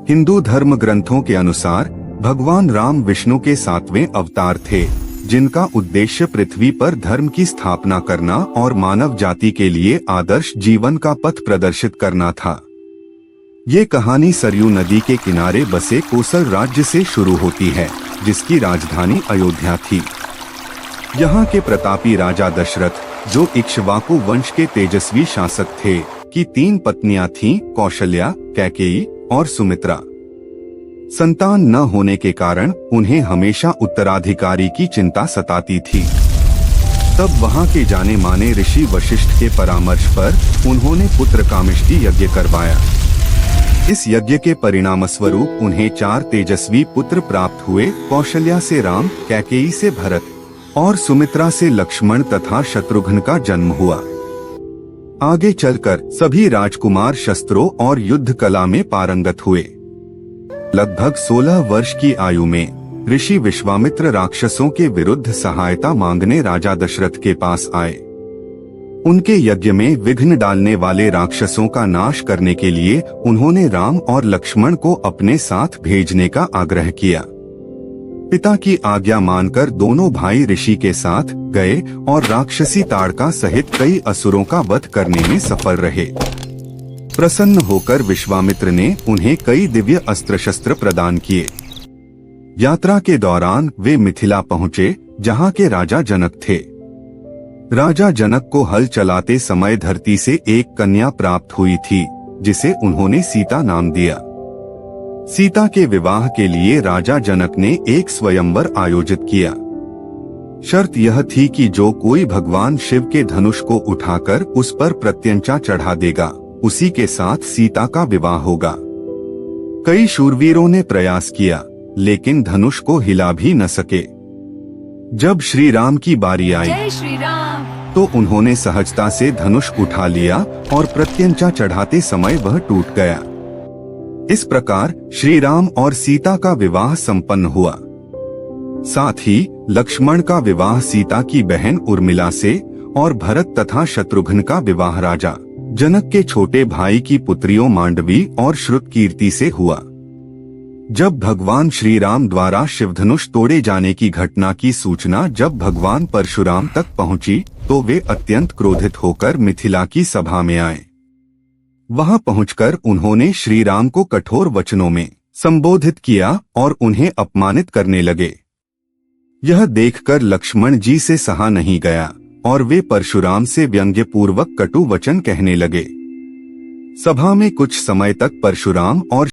हिंदू धर्म ग्रंथों के अनुसार भगवान राम विष्णु के 7वें अवतार थे, जिनका उद्देश्य पृथ्वी पर धर्म की स्थापना करना और मानव जाति के लिए आदर्श जीवन का पथ प्रदर्शित करना था। ये कहानी सरयू नदी के किनारे बसे कोसल राज्य से शुरू होती है, जिसकी राजधानी अयोध्या थी। यहाँ के प्रतापी राजा दशरथ, जो इक्ष्वाकु वंश के तेजस्वी शासक थे, की 3 पत्नियां थीं, कौशल्या, कैकेयी और सुमित्रा। संतान न होने के कारण उन्हें हमेशा उत्तराधिकारी की चिंता सताती थी। तब वहां के जाने माने ऋषि वशिष्ठ के परामर्श पर उन्होंने पुत्र कामिष्ठी यज्ञ करवाया। इस यज्ञ के परिणामस्वरूप उन्हें 4 तेजस्वी पुत्र प्राप्त हुए। कौशल्या से राम, कैकेयी से भरत और सुमित्रा से लक्ष्मण तथा शत्रुघ्न का जन्म हुआ। आगे चलकर सभी राजकुमार शस्त्रों और युद्ध कला में पारंगत हुए। लगभग 16 वर्ष की आयु में ऋषि विश्वामित्र राक्षसों के विरुद्ध सहायता मांगने राजा दशरथ के पास आए। उनके यज्ञ में विघ्न डालने वाले राक्षसों का नाश करने के लिए उन्होंने राम और लक्ष्मण को अपने साथ भेजने का आग्रह किया। पिता की आज्ञा मानकर दोनों भाई ऋषि के साथ गए और राक्षसी ताड़का सहित कई असुरों का वध करने में सफल रहे। प्रसन्न होकर विश्वामित्र ने उन्हें कई दिव्य अस्त्र शस्त्र प्रदान किए। यात्रा के दौरान वे मिथिला पहुँचे, जहाँ के राजा जनक थे। राजा जनक को हल चलाते समय धरती से एक कन्या प्राप्त हुई थी, जिसे उन्होंने सीता नाम दिया। सीता के विवाह के लिए राजा जनक ने एक स्वयंवर आयोजित किया। शर्त यह थी कि जो कोई भगवान शिव के धनुष को उठाकर उस पर प्रत्यंचा चढ़ा देगा, उसी के साथ सीता का विवाह होगा। कई शूरवीरों ने प्रयास किया, लेकिन धनुष को हिला भी न सके। जब श्री राम की बारी आई, तो उन्होंने सहजता से धनुष उठा लिया और प्रत्यंचा चढ़ाते समय वह टूट गया। इस प्रकार श्री राम और सीता का विवाह संपन्न हुआ। साथ ही लक्ष्मण का विवाह सीता की बहन उर्मिला से और भरत तथा शत्रुघ्न का विवाह राजा जनक के छोटे भाई की पुत्रियों मांडवी और श्रुतकीर्ति से हुआ। जब भगवान श्री राम द्वारा शिवधनुष तोड़े जाने की घटना की सूचना जब भगवान परशुराम तक पहुंची, तो वे अत्यंत क्रोधित होकर मिथिला की सभा में आए। वहां पहुंचकर उन्होंने श्री राम को कठोर वचनों में संबोधित किया और उन्हें अपमानित करने लगे। यह देखकर लक्ष्मण जी से सहा नहीं गया और वे परशुराम से व्यंग्यपूर्वक कटु वचन कहने लगे। सभा में कुछ समय तक परशुराम और